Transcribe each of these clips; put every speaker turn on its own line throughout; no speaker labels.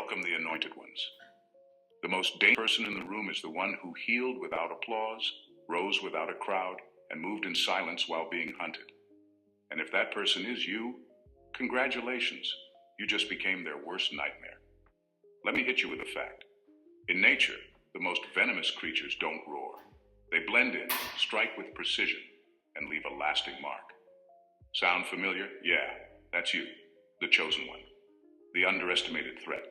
Welcome the anointed ones. The most dangerous person in the room is the one who healed without applause, rose without a crowd, and moved in silence while being hunted. And if that person is you, congratulations, you just became their worst nightmare. Let me hit you with a fact. In nature, the most venomous creatures don't roar. They blend in, strike with precision, and leave a lasting mark. Sound familiar? Yeah, that's you, the chosen one. The underestimated threat.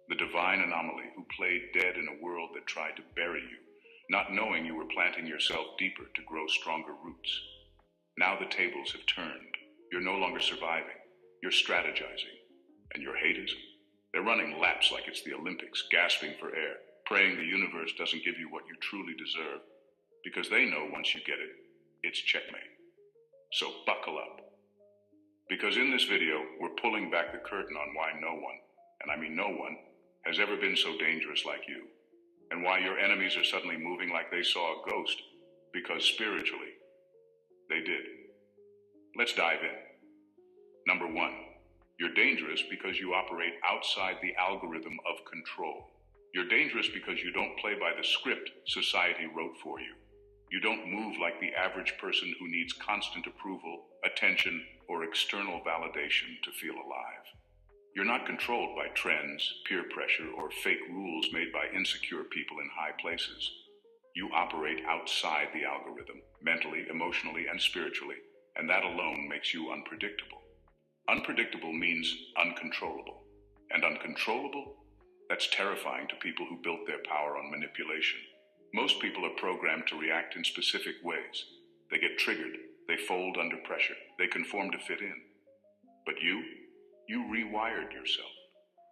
The divine anomaly who played dead in a world that tried to bury you, not knowing you were planting yourself deeper to grow stronger roots. Now the tables have turned. You're no longer surviving. You're strategizing. And your haters? They're running laps like it's the Olympics, gasping for air, praying the universe doesn't give you what you truly deserve, because they know once you get it, it's checkmate. So buckle up. Because in this video, we're pulling back the curtain on why no one, and I mean no one, has ever been so dangerous like you, and why your enemies are suddenly moving like they saw a ghost, because spiritually, they did. Let's dive in. Number one, you're dangerous because you operate outside the algorithm of control. You're dangerous because you don't play by the script society wrote for you. You don't move like the average person who needs constant approval, attention, or external validation to feel alive. You're not controlled by trends, peer pressure, or fake rules made by insecure people in high places. You operate outside the algorithm, mentally, emotionally, and spiritually, and that alone makes you unpredictable. Unpredictable means uncontrollable. And uncontrollable? That's terrifying to people who built their power on manipulation. Most people are programmed to react in specific ways. They get triggered, they fold under pressure, they conform to fit in. But you rewired yourself.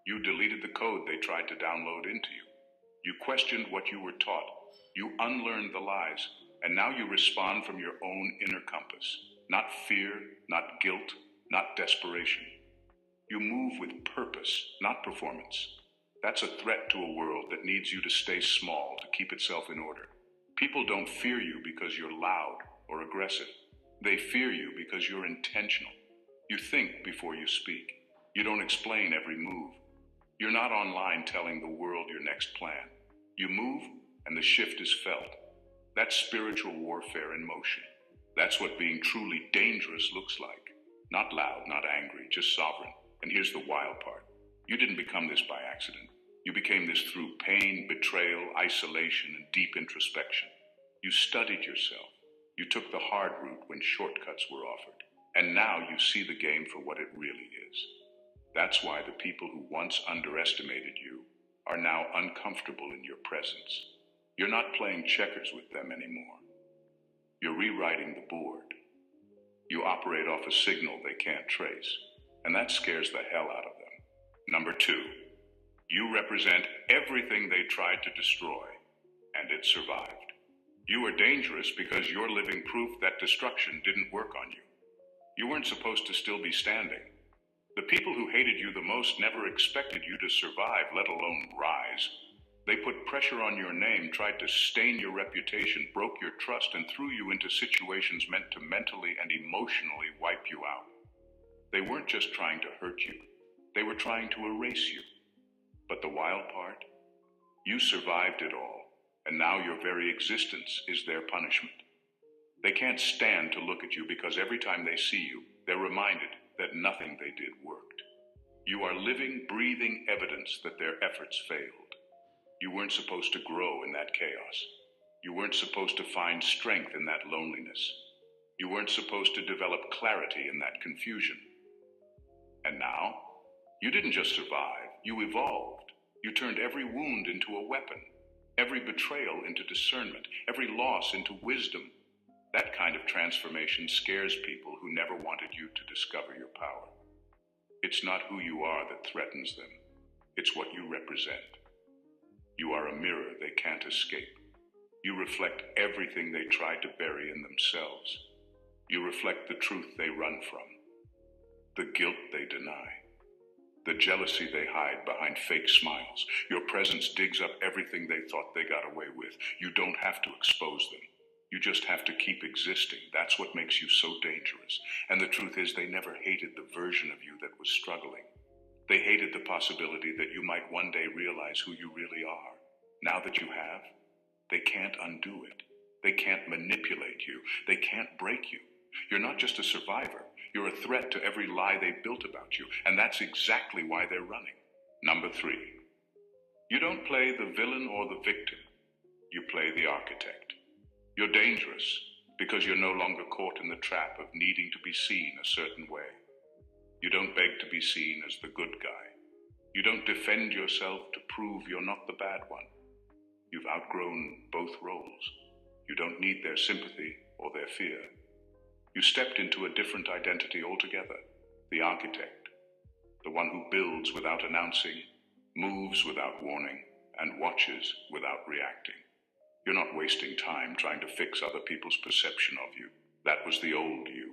You deleted the code they tried to download into you. You questioned what you were taught. You unlearned the lies, and now you respond from your own inner compass. Not fear, not guilt, not desperation. You move with purpose, not performance. That's a threat to a world that needs you to stay small to keep itself in order. People don't fear you because you're loud or aggressive. They fear you because you're intentional. You think before you speak. You don't explain every move. You're not online telling the world your next plan. You move and the shift is felt. That's spiritual warfare in motion. That's what being truly dangerous looks like. Not loud, not angry, just sovereign. And here's the wild part. You didn't become this by accident. You became this through pain, betrayal, isolation, and deep introspection. You studied yourself. You took the hard route when shortcuts were offered. And now you see the game for what it really is. That's why the people who once underestimated you are now uncomfortable in your presence. You're not playing checkers with them anymore. You're rewriting the board. You operate off a signal they can't trace, and that scares the hell out of them. Number two, you represent everything they tried to destroy, and it survived. You are dangerous because you're living proof that destruction didn't work on you. You weren't supposed to still be standing. The people who hated you the most never expected you to survive, let alone rise. They put pressure on your name, tried to stain your reputation, broke your trust, and threw you into situations meant to mentally and emotionally wipe you out. They weren't just trying to hurt you. They were trying to erase you. But the wild part? You survived it all, and now your very existence is their punishment. They can't stand to look at you because every time they see you, they're reminded that nothing they did worked. You are living, breathing evidence that their efforts failed. You weren't supposed to grow in that chaos. You weren't supposed to find strength in that loneliness. You weren't supposed to develop clarity in that confusion. And now, you didn't just survive, you evolved. You turned every wound into a weapon, every betrayal into discernment, every loss into wisdom. That kind of transformation scares people who never wanted you to discover your power. It's not who you are that threatens them. It's what you represent. You are a mirror they can't escape. You reflect everything they tried to bury in themselves. You reflect the truth they run from, the guilt they deny, the jealousy they hide behind fake smiles. Your presence digs up everything they thought they got away with. You don't have to expose them. You just have to keep existing. That's what makes you so dangerous. And the truth is, they never hated the version of you that was struggling. They hated the possibility that you might one day realize who you really are. Now that you have, they can't undo it. They can't manipulate you. They can't break you. You're not just a survivor. You're a threat to every lie they built about you, and that's exactly why they're running. Number 3, you don't play the villain or the victim. You play the architect. You're dangerous because you're no longer caught in the trap of needing to be seen a certain way. You don't beg to be seen as the good guy. You don't defend yourself to prove you're not the bad one. You've outgrown both roles. You don't need their sympathy or their fear. You stepped into a different identity altogether, the architect, the one who builds without announcing, moves without warning, and watches without reacting. You're not wasting time trying to fix other people's perception of you. That was the old you,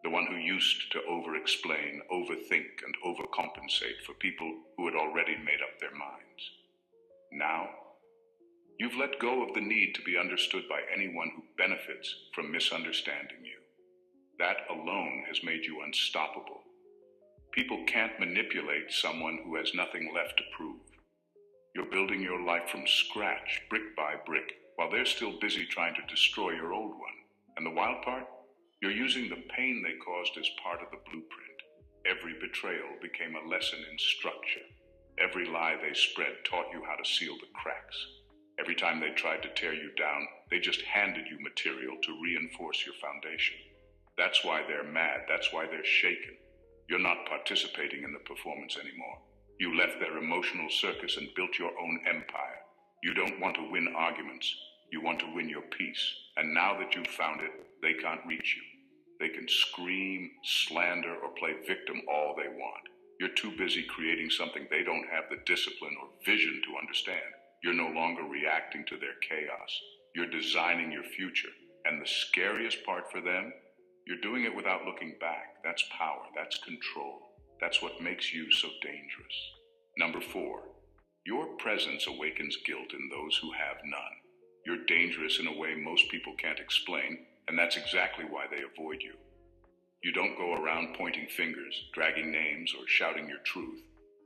the one who used to over-explain, overthink, and overcompensate for people who had already made up their minds. Now, you've let go of the need to be understood by anyone who benefits from misunderstanding you. That alone has made you unstoppable. People can't manipulate someone who has nothing left to prove. You're building your life from scratch, brick by brick, while they're still busy trying to destroy your old one. And the wild part? You're using the pain they caused as part of the blueprint. Every betrayal became a lesson in structure. Every lie they spread taught you how to seal the cracks. Every time they tried to tear you down, they just handed you material to reinforce your foundation. That's why they're mad. That's why they're shaken. You're not participating in the performance anymore. You left their emotional circus and built your own empire. You don't want to win arguments. You want to win your peace. And now that you've found it, they can't reach you. They can scream, slander, or play victim all they want. You're too busy creating something they don't have the discipline or vision to understand. You're no longer reacting to their chaos. You're designing your future. And the scariest part for them? You're doing it without looking back. That's power. That's control. That's what makes you so dangerous. Number 4, your presence awakens guilt in those who have none. You're dangerous in a way most people can't explain, and that's exactly why they avoid you. You don't go around pointing fingers, dragging names, or shouting your truth.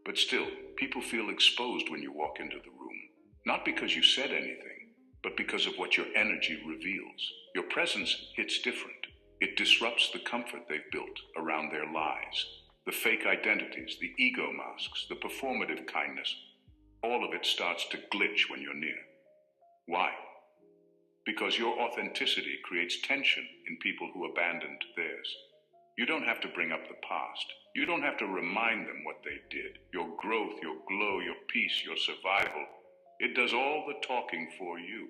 But still, people feel exposed when you walk into the room. Not because you said anything, but because of what your energy reveals. Your presence hits different. It disrupts the comfort they've built around their lies. The fake identities, the ego masks, the performative kindness. All of it starts to glitch when you're near. Why? Because your authenticity creates tension in people who abandoned theirs. You don't have to bring up the past. You don't have to remind them what they did. Your growth, your glow, your peace, your survival. It does all the talking for you.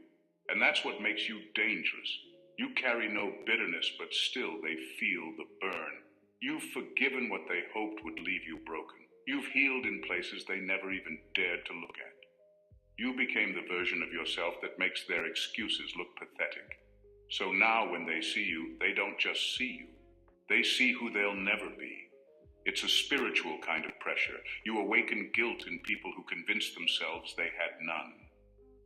And that's what makes you dangerous. You carry no bitterness, but still they feel the burn. You've forgiven what they hoped would leave you broken. You've healed in places they never even dared to look at. You became the version of yourself that makes their excuses look pathetic. So now when they see you, they don't just see you. They see who they'll never be. It's a spiritual kind of pressure. You awaken guilt in people who convinced themselves they had none.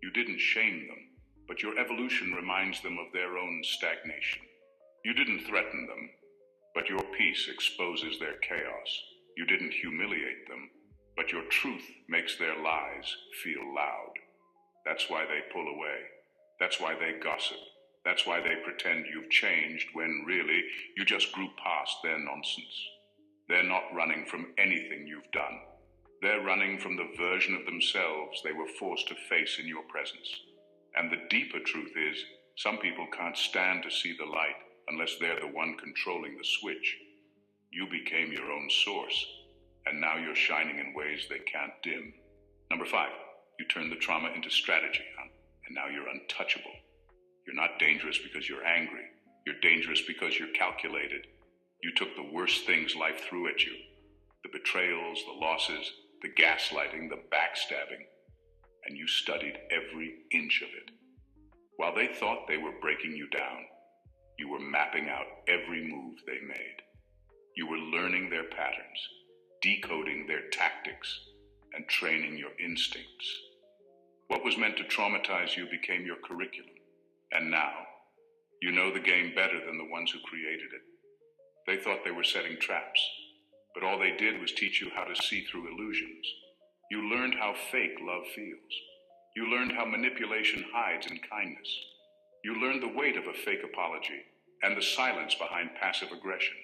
You didn't shame them, but your evolution reminds them of their own stagnation. You didn't threaten them, but your peace exposes their chaos. You didn't humiliate them, but your truth makes their lies feel loud. That's why they pull away. That's why they gossip. That's why they pretend you've changed when really you just grew past their nonsense. They're not running from anything you've done. They're running from the version of themselves they were forced to face in your presence. And the deeper truth is, some people can't stand to see the light unless they're the one controlling the switch. You became your own source, and now you're shining in ways they can't dim. Number 5, you turned the trauma into strategy, and now you're untouchable. You're not dangerous because you're angry. You're dangerous because you're calculated. You took the worst things life threw at you. The betrayals, the losses, the gaslighting, the backstabbing, and you studied every inch of it. While they thought they were breaking you down, you were mapping out every move they made. You were learning their patterns, decoding their tactics, and training your instincts. What was meant to traumatize you became your curriculum. And now, you know the game better than the ones who created it. They thought they were setting traps, but all they did was teach you how to see through illusions. You learned how fake love feels. You learned how manipulation hides in kindness. You learned the weight of a fake apology and the silence behind passive aggression.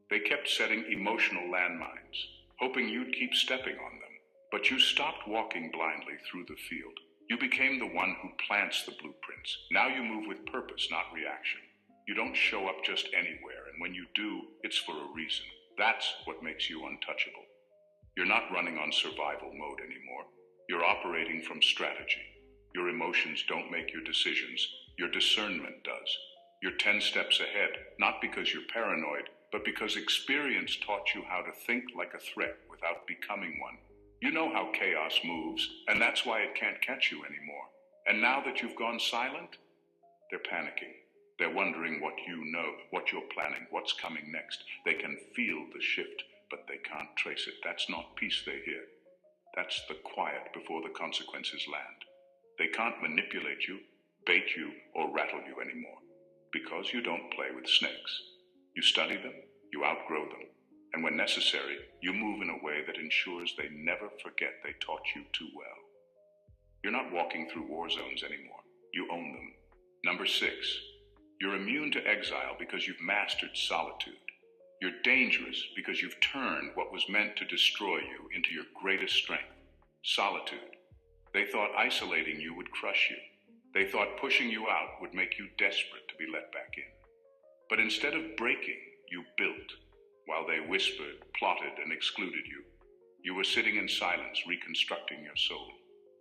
They kept setting emotional landmines, hoping you'd keep stepping on them. But you stopped walking blindly through the field. You became the one who plants the blueprints. Now you move with purpose, not reaction. You don't show up just anywhere, and when you do, it's for a reason. That's what makes you untouchable. You're not running on survival mode anymore. You're operating from strategy. Your emotions don't make your decisions. Your discernment does. You're 10 steps ahead, not because you're paranoid, but because experience taught you how to think like a threat without becoming one. You know how chaos moves, and that's why it can't catch you anymore. And now that you've gone silent, they're panicking. They're wondering what you know, what you're planning, what's coming next. They can feel the shift, but they can't trace it. That's not peace they hear. That's the quiet before the consequences land. They can't manipulate you, bait you, or rattle you anymore, because you don't play with snakes. You study them, you outgrow them, and when necessary, you move in a way that ensures they never forget they taught you too well. You're not walking through war zones anymore. You own them. Number 6, you're immune to exile because you've mastered solitude. You're dangerous because you've turned what was meant to destroy you into your greatest strength, solitude. They thought isolating you would crush you. They thought pushing you out would make you desperate to be let back in. But instead of breaking, you built. While they whispered, plotted, and excluded you, you were sitting in silence, reconstructing your soul.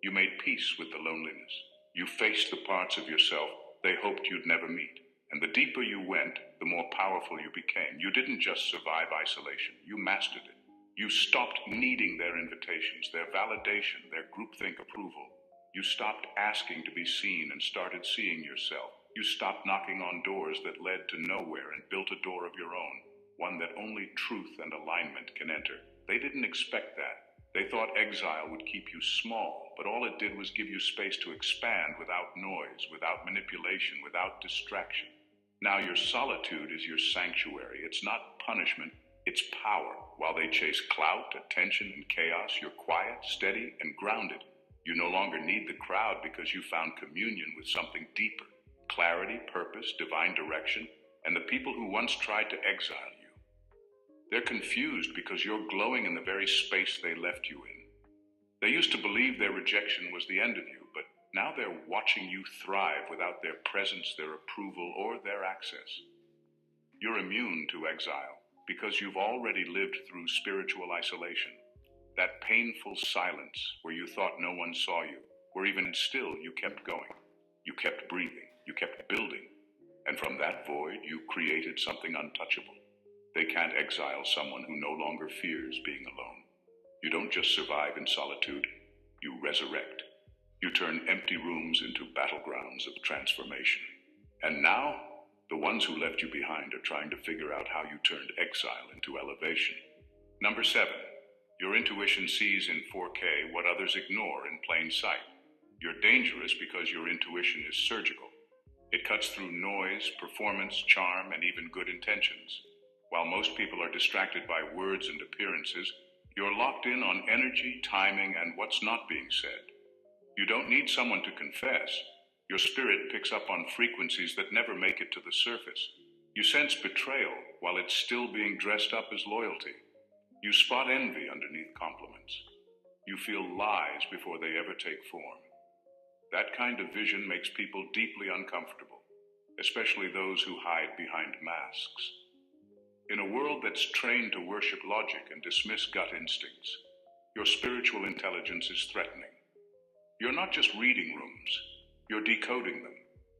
You made peace with the loneliness. You faced the parts of yourself they hoped you'd never meet. And the deeper you went, the more powerful you became. You didn't just survive isolation, you mastered it. You stopped needing their invitations, their validation, their groupthink approval. You stopped asking to be seen and started seeing yourself. You stopped knocking on doors that led to nowhere and built a door of your own, one that only truth and alignment can enter. They didn't expect that. They thought exile would keep you small, but all it did was give you space to expand without noise, without manipulation, without distraction. Now your solitude is your sanctuary. It's not punishment, it's power. While they chase clout, attention, and chaos, you're quiet, steady, and grounded. You no longer need the crowd because you found communion with something deeper. Clarity, purpose, divine direction, and the people who once tried to exile you. They're confused because you're glowing in the very space they left you in. They used to believe their rejection was the end of you, but now they're watching you thrive without their presence, their approval, or their access. You're immune to exile because you've already lived through spiritual isolation. That painful silence where you thought no one saw you, where even still you kept going. You kept breathing, you kept building, and from that void you created something untouchable. They can't exile someone who no longer fears being alone. You don't just survive in solitude, you resurrect. You turn empty rooms into battlegrounds of transformation. And now, the ones who left you behind are trying to figure out how you turned exile into elevation. Number 7, your intuition sees in 4K what others ignore in plain sight. You're dangerous because your intuition is surgical. It cuts through noise, performance, charm, and even good intentions. While most people are distracted by words and appearances, you're locked in on energy, timing, and what's not being said. You don't need someone to confess. Your spirit picks up on frequencies that never make it to the surface. You sense betrayal while it's still being dressed up as loyalty. You spot envy underneath compliments. You feel lies before they ever take form. That kind of vision makes people deeply uncomfortable, especially those who hide behind masks. In a world that's trained to worship logic and dismiss gut instincts, your spiritual intelligence is threatening. You're not just reading rooms, you're decoding them.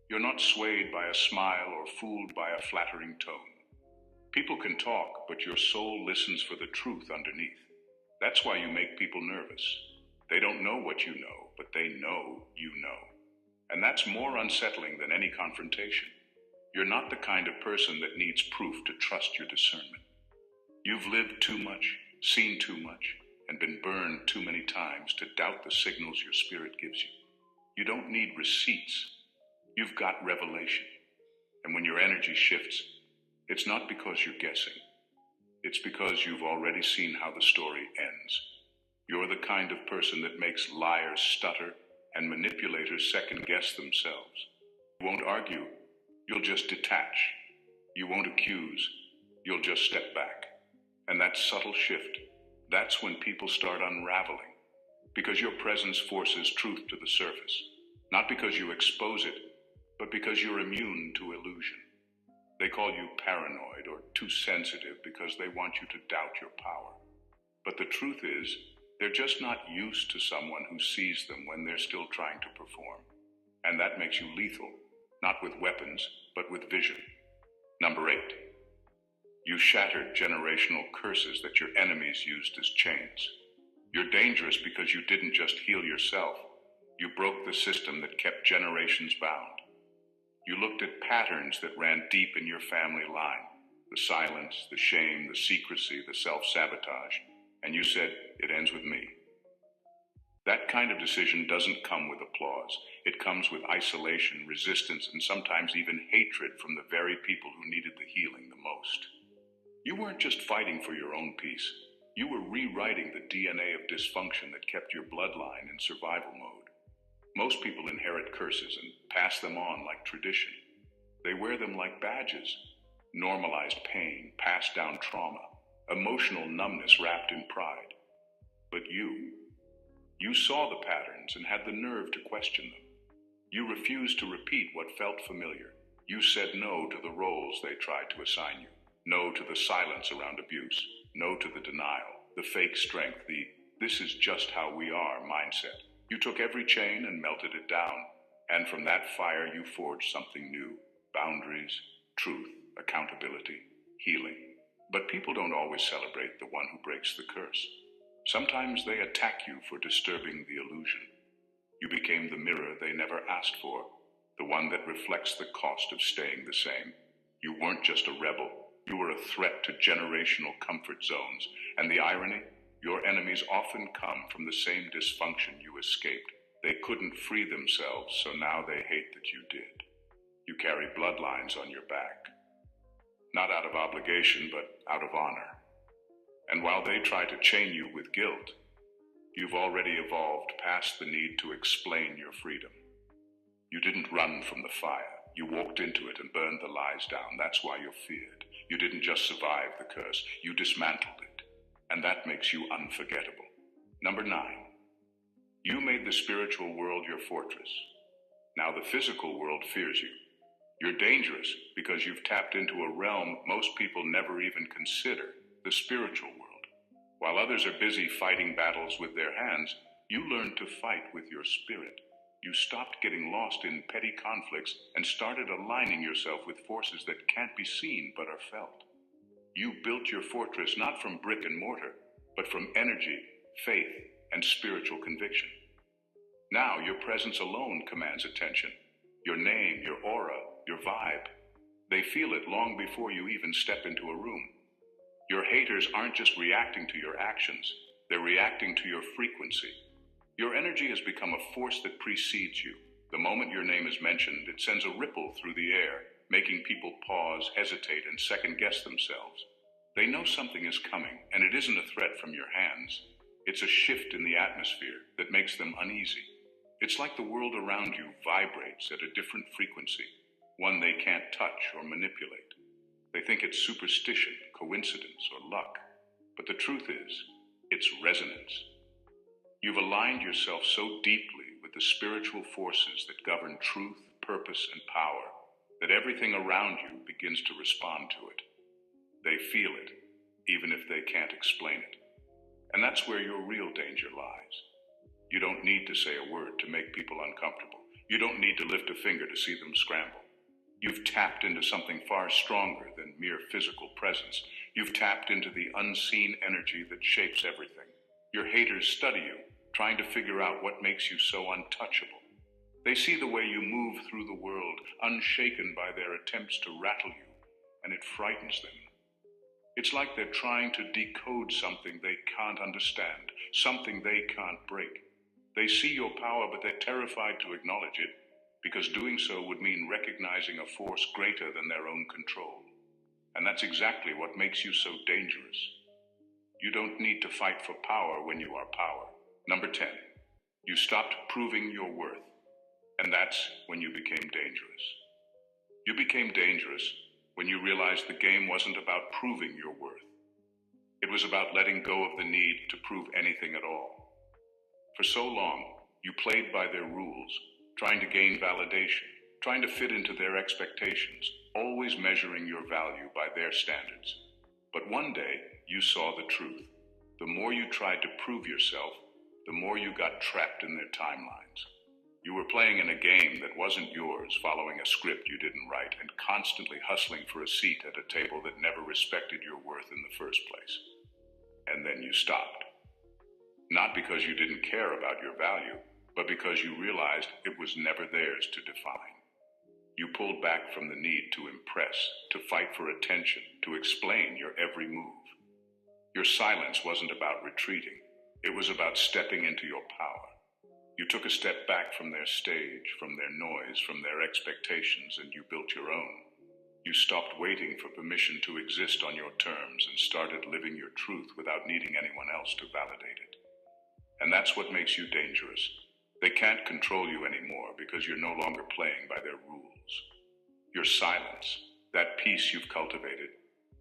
You're not swayed by a smile or fooled by a flattering tone. People can talk, but your soul listens for the truth underneath. That's why you make people nervous. They don't know what you know, but they know you know. And that's more unsettling than any confrontation. You're not the kind of person that needs proof to trust your discernment. You've lived too much, seen too much, and been burned too many times to doubt the signals your spirit gives you. You don't need receipts. You've got revelation. And when your energy shifts, it's not because you're guessing. It's because you've already seen how the story ends. You're the kind of person that makes liars stutter and manipulators second guess themselves. You won't argue, you'll just detach. You won't accuse, you'll just step back. And that subtle shift, that's when people start unraveling. Because your presence forces truth to the surface. Not because you expose it, but because you're immune to illusion. They call you paranoid or too sensitive because they want you to doubt your power. But the truth is, they're just not used to someone who sees them when they're still trying to perform. And that makes you lethal, not with weapons, but with vision. Number 8. You shattered generational curses that your enemies used as chains. You're dangerous because you didn't just heal yourself. You broke the system that kept generations bound. You looked at patterns that ran deep in your family line. The silence, the shame, the secrecy, the self-sabotage. And you said, it ends with me. That kind of decision doesn't come with applause. It comes with isolation, resistance, and sometimes even hatred from the very people who needed the healing the most. You weren't just fighting for your own peace. You were rewriting the DNA of dysfunction that kept your bloodline in survival mode. Most people inherit curses and pass them on like tradition. They wear them like badges. Normalized pain, passed down trauma, emotional numbness wrapped in pride. But you saw the patterns and had the nerve to question them. You refused to repeat what felt familiar. You said no to the roles they tried to assign you. No to the silence around abuse. No to the denial, the fake strength, the "this is just how we are" mindset. You took every chain and melted it down, and from that fire you forged something new. Boundaries, truth, accountability, healing. But people don't always celebrate the one who breaks the curse. Sometimes they attack you for disturbing the illusion. You became the mirror they never asked for, the one that reflects the cost of staying the same. You weren't just a rebel, you were a threat to generational comfort zones, and the irony? Your enemies often come from the same dysfunction you escaped. They couldn't free themselves, so now they hate that you did. You carry bloodlines on your back. Not out of obligation, but out of honor. And while they try to chain you with guilt, you've already evolved past the need to explain your freedom. You didn't run from the fire. You walked into it and burned the lies down. That's why you're feared. You didn't just survive the curse, you dismantled it. And that makes you unforgettable. Number 9. You made the spiritual world your fortress. Now the physical world fears you. You're dangerous because you've tapped into a realm most people never even consider, the spiritual world. While others are busy fighting battles with their hands, you learned to fight with your spirit. You stopped getting lost in petty conflicts and started aligning yourself with forces that can't be seen but are felt. You built your fortress not from brick and mortar, but from energy, faith, and spiritual conviction. Now your presence alone commands attention. Your name, your aura, your vibe. They feel it long before you even step into a room. Your haters aren't just reacting to your actions, they're reacting to your frequency. Your energy has become a force that precedes you. The moment your name is mentioned, it sends a ripple through the air, making people pause, hesitate, and second-guess themselves. They know something is coming, and it isn't a threat from your hands. It's a shift in the atmosphere that makes them uneasy. It's like the world around you vibrates at a different frequency, one they can't touch or manipulate. They think it's superstition, coincidence, or luck. But the truth is, it's resonance. You've aligned yourself so deeply with the spiritual forces that govern truth, purpose, and power that everything around you begins to respond to it. They feel it, even if they can't explain it. And that's where your real danger lies. You don't need to say a word to make people uncomfortable. You don't need to lift a finger to see them scramble. You've tapped into something far stronger than mere physical presence. You've tapped into the unseen energy that shapes everything. Your haters study you, trying to figure out what makes you so untouchable. They see the way you move through the world, unshaken by their attempts to rattle you, and it frightens them. It's like they're trying to decode something they can't understand, something they can't break. They see your power, but they're terrified to acknowledge it, because doing so would mean recognizing a force greater than their own control. And that's exactly what makes you so dangerous. You don't need to fight for power when you are power. Number 10, you stopped proving your worth. And that's when you became dangerous. You became dangerous when you realized the game wasn't about proving your worth. It was about letting go of the need to prove anything at all. For so long, you played by their rules, trying to gain validation, trying to fit into their expectations, always measuring your value by their standards. But one day, you saw the truth. The more you tried to prove yourself, the more you got trapped in their timelines. You were playing in a game that wasn't yours, following a script you didn't write, and constantly hustling for a seat at a table that never respected your worth in the first place. And then you stopped. Not because you didn't care about your value, but because you realized it was never theirs to define. You pulled back from the need to impress, to fight for attention, to explain your every move. Your silence wasn't about retreating. It was about stepping into your power. You took a step back from their stage, from their noise, from their expectations, and you built your own. You stopped waiting for permission to exist on your terms and started living your truth without needing anyone else to validate it. And that's what makes you dangerous. They can't control you anymore because you're no longer playing by their rules. Your silence, that peace you've cultivated,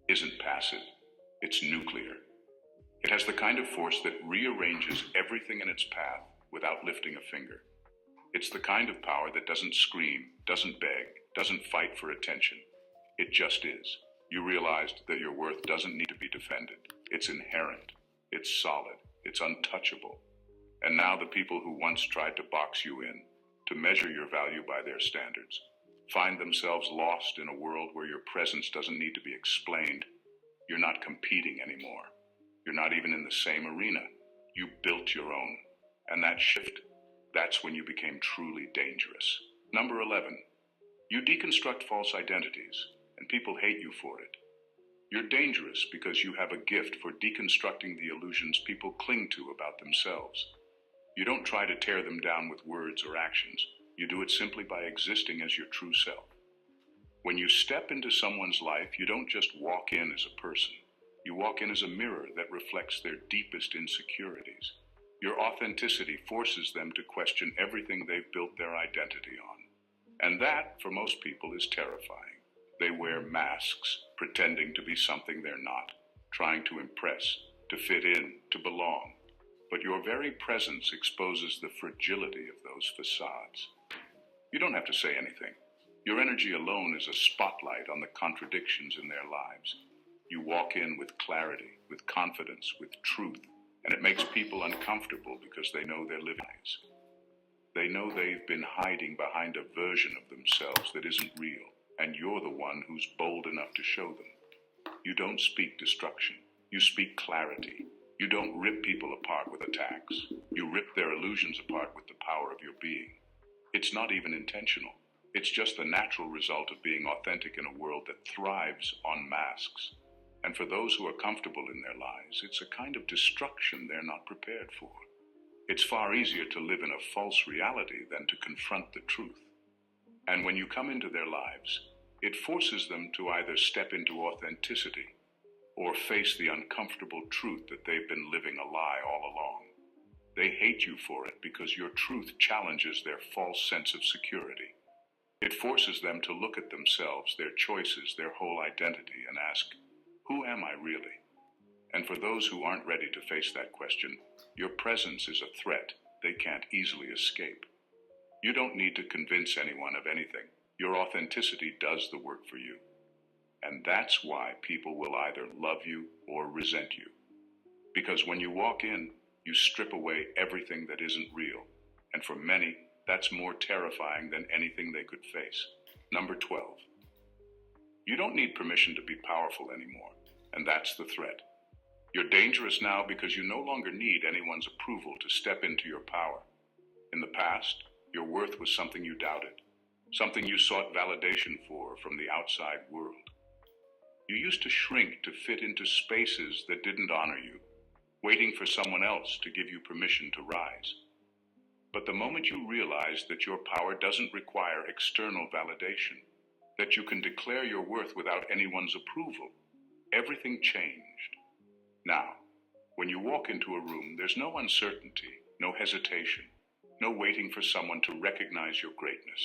isn't passive. It's nuclear. It has the kind of force that rearranges everything in its path without lifting a finger. It's the kind of power that doesn't scream, doesn't beg, doesn't fight for attention. It just is. You realized that your worth doesn't need to be defended. It's inherent. It's solid. It's untouchable. And now the people who once tried to box you in, to measure your value by their standards, find themselves lost in a world where your presence doesn't need to be explained. You're not competing anymore. You're not even in the same arena. You built your own. And that shift, that's when you became truly dangerous. Number 11, you deconstruct false identities, and people hate you for it. You're dangerous because you have a gift for deconstructing the illusions people cling to about themselves. You don't try to tear them down with words or actions. You do it simply by existing as your true self. When you step into someone's life, you don't just walk in as a person. You walk in as a mirror that reflects their deepest insecurities. Your authenticity forces them to question everything they've built their identity on. And that, for most people, is terrifying. They wear masks, pretending to be something they're not, trying to impress, to fit in, to belong. But your very presence exposes the fragility of those facades. You don't have to say anything. Your energy alone is a spotlight on the contradictions in their lives. You walk in with clarity, with confidence, with truth, and it makes people uncomfortable because they know they're living lies. They know they've been hiding behind a version of themselves that isn't real, and you're the one who's bold enough to show them. You don't speak destruction. You speak clarity. You don't rip people apart with attacks. You rip their illusions apart with the power of your being. It's not even intentional. It's just the natural result of being authentic in a world that thrives on masks. And for those who are comfortable in their lives, it's a kind of destruction they're not prepared for. It's far easier to live in a false reality than to confront the truth. And when you come into their lives, it forces them to either step into authenticity or face the uncomfortable truth that they've been living a lie all along. They hate you for it because your truth challenges their false sense of security. It forces them to look at themselves, their choices, their whole identity, and ask, who am I really? And for those who aren't ready to face that question, your presence is a threat they can't easily escape. You don't need to convince anyone of anything. Your authenticity does the work for you. And that's why people will either love you or resent you. Because when you walk in, you strip away everything that isn't real. And for many, that's more terrifying than anything they could face. Number 12. You don't need permission to be powerful anymore. And that's the threat. You're dangerous now because you no longer need anyone's approval to step into your power. In the past, your worth was something you doubted, something you sought validation for from the outside world. You used to shrink to fit into spaces that didn't honor you, waiting for someone else to give you permission to rise. But the moment you realized that your power doesn't require external validation, that you can declare your worth without anyone's approval. Everything changed. Now, when you walk into a room, there's no uncertainty, no hesitation, no waiting for someone to recognize your greatness.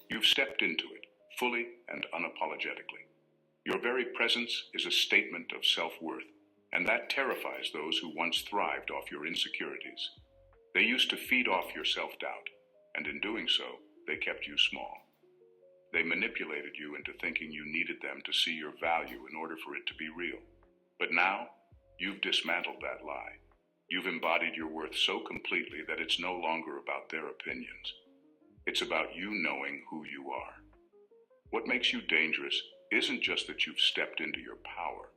You've stepped into it, fully and unapologetically. Your very presence is a statement of self-worth, and that terrifies those who once thrived off your insecurities. They used to feed off your self-doubt, and in doing so, they kept you small. They manipulated you into thinking you needed them to see your value in order for it to be real. But now, you've dismantled that lie. You've embodied your worth so completely that it's no longer about their opinions. It's about you knowing who you are. What makes you dangerous isn't just that you've stepped into your power.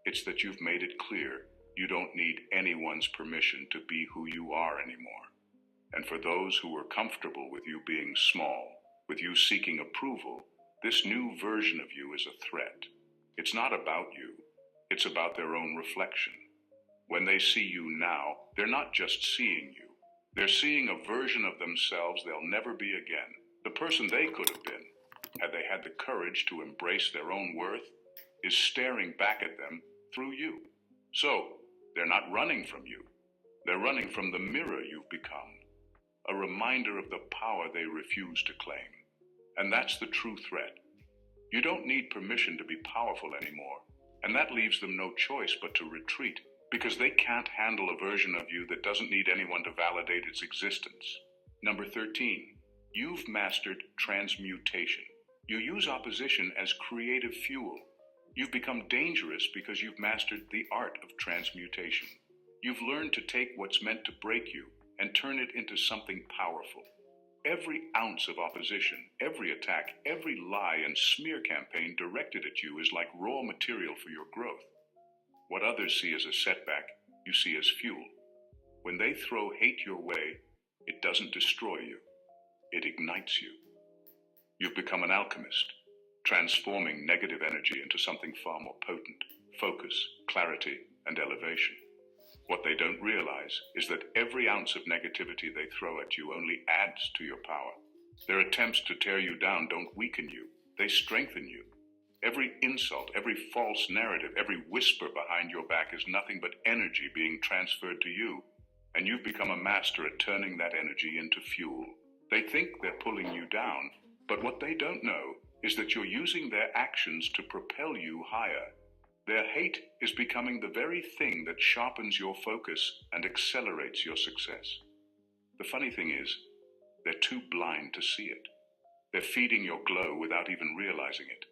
It's that you've made it clear you don't need anyone's permission to be who you are anymore. And for those who are comfortable with you being small, with you seeking approval, this new version of you is a threat. It's not about you. It's about their own reflection. When they see you now, they're not just seeing you. They're seeing a version of themselves they'll never be again. The person they could have been, had they had the courage to embrace their own worth, is staring back at them through you. So, they're not running from you. They're running from the mirror you've become, a reminder of the power they refuse to claim. And that's the true threat. You don't need permission to be powerful anymore, and that leaves them no choice but to retreat, because they can't handle a version of you that doesn't need anyone to validate its existence. Number 13, you've mastered transmutation. You use opposition as creative fuel. You've become dangerous because you've mastered the art of transmutation. You've learned to take what's meant to break you and turn it into something powerful. Every ounce of opposition, every attack, every lie and smear campaign directed at you is like raw material for your growth. What others see as a setback, you see as fuel. When they throw hate your way, it doesn't destroy you. It ignites you. You've become an alchemist, transforming negative energy into something far more potent: focus, clarity, and elevation. What they don't realize is that every ounce of negativity they throw at you only adds to your power. Their attempts to tear you down don't weaken you, they strengthen you. Every insult, every false narrative, every whisper behind your back is nothing but energy being transferred to you, and you've become a master at turning that energy into fuel. They think they're pulling you down, but what they don't know is that you're using their actions to propel you higher. Their hate is becoming the very thing that sharpens your focus and accelerates your success. The funny thing is, they're too blind to see it. They're feeding your glow without even realizing it.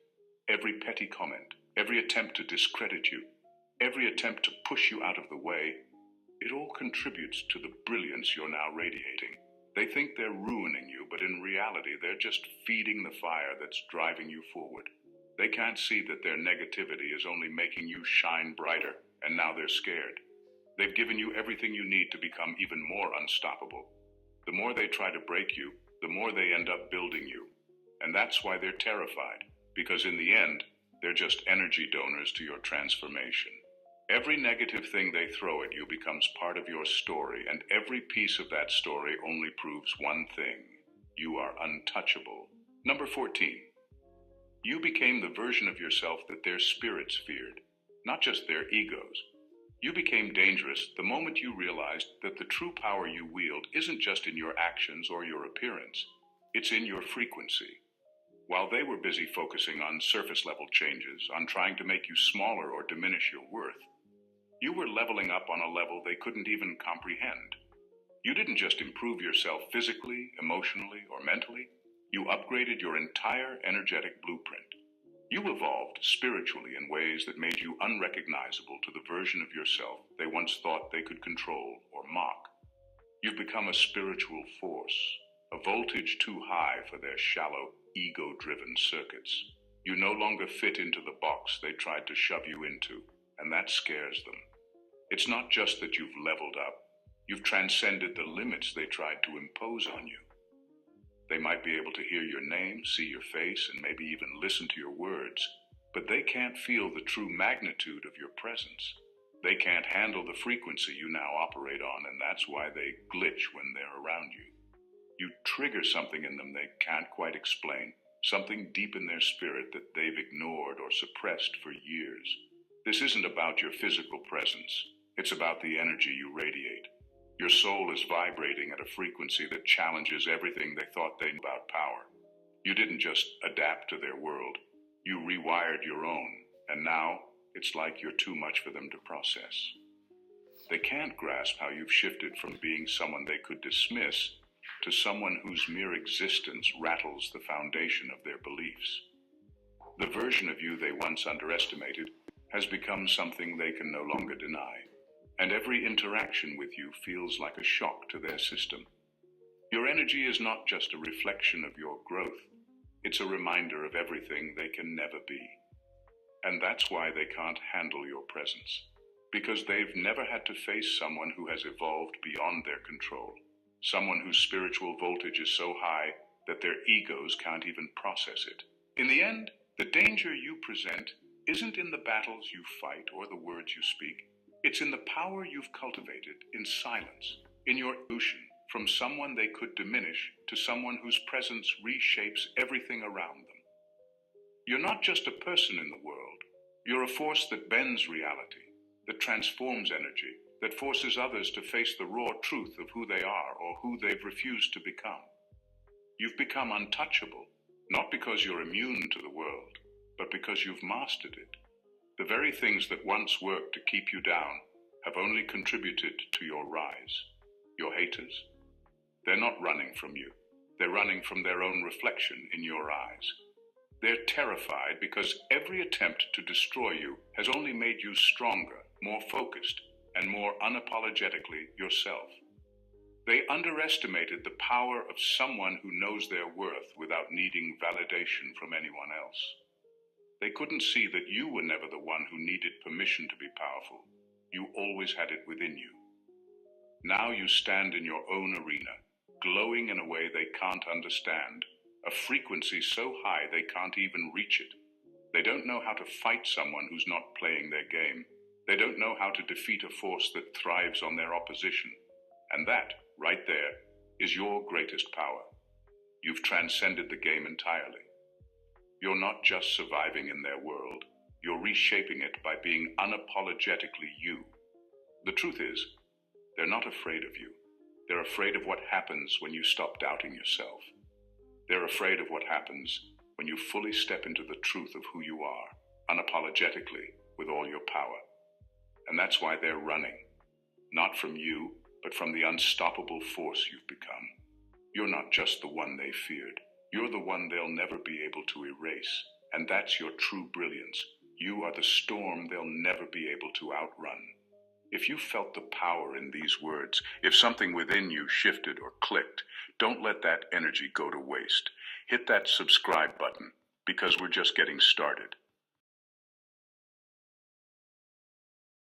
Every petty comment, every attempt to discredit you, every attempt to push you out of the way, it all contributes to the brilliance you're now radiating. They think they're ruining you, but in reality, they're just feeding the fire that's driving you forward. They can't see that their negativity is only making you shine brighter, and now they're scared. They've given you everything you need to become even more unstoppable. The more they try to break you, the more they end up building you. And that's why they're terrified, because in the end, they're just energy donors to your transformation. Every negative thing they throw at you becomes part of your story, and every piece of that story only proves one thing: you are untouchable. Number 14. You became the version of yourself that their spirits feared, not just their egos. You became dangerous the moment you realized that the true power you wield isn't just in your actions or your appearance, it's in your frequency. While they were busy focusing on surface-level changes, on trying to make you smaller or diminish your worth, you were leveling up on a level they couldn't even comprehend. You didn't just improve yourself physically, emotionally, or mentally. You upgraded your entire energetic blueprint. You evolved spiritually in ways that made you unrecognizable to the version of yourself they once thought they could control or mock. You've become a spiritual force, a voltage too high for their shallow, ego-driven circuits. You no longer fit into the box they tried to shove you into, and that scares them. It's not just that you've leveled up. You've transcended the limits they tried to impose on you. They might be able to hear your name, see your face, and maybe even listen to your words, but they can't feel the true magnitude of your presence. They can't handle the frequency you now operate on, and that's why they glitch when they're around you. You trigger something in them they can't quite explain, something deep in their spirit that they've ignored or suppressed for years. This isn't about your physical presence. It's about the energy you radiate. Your soul is vibrating at a frequency that challenges everything they thought they knew about power. You didn't just adapt to their world. You rewired your own, and now it's like you're too much for them to process. They can't grasp how you've shifted from being someone they could dismiss to someone whose mere existence rattles the foundation of their beliefs. The version of you they once underestimated has become something they can no longer deny, and every interaction with you feels like a shock to their system. Your energy is not just a reflection of your growth, it's a reminder of everything they can never be. And that's why they can't handle your presence, because they've never had to face someone who has evolved beyond their control, someone whose spiritual voltage is so high that their egos can't even process it. In the end, the danger you present isn't in the battles you fight or the words you speak. It's in the power you've cultivated in silence, in your evolution from someone they could diminish to someone whose presence reshapes everything around them. You're not just a person in the world. You're a force that bends reality, that transforms energy, that forces others to face the raw truth of who they are or who they've refused to become. You've become untouchable, not because you're immune to the world, but because you've mastered it. The very things that once worked to keep you down have only contributed to your rise. Your haters? They're not running from you. They're running from their own reflection in your eyes. They're terrified because every attempt to destroy you has only made you stronger, more focused, and more unapologetically yourself. They underestimated the power of someone who knows their worth without needing validation from anyone else. They couldn't see that you were never the one who needed permission to be powerful. You always had it within you. Now you stand in your own arena, glowing in a way they can't understand, a frequency so high they can't even reach it. They don't know how to fight someone who's not playing their game. They don't know how to defeat a force that thrives on their opposition. And that, right there, is your greatest power. You've transcended the game entirely. You're not just surviving in their world, you're reshaping it by being unapologetically you. The truth is, they're not afraid of you. They're afraid of what happens when you stop doubting yourself. They're afraid of what happens when you fully step into the truth of who you are, unapologetically, with all your power. And that's why they're running. Not from you, but from the unstoppable force you've become. You're not just the one they feared. You're the one they'll never be able to erase. And that's your true brilliance. You are the storm they'll never be able to outrun. If you felt the power in these words, if something within you shifted or clicked, don't let that energy go to waste. Hit that subscribe button, because we're just getting started.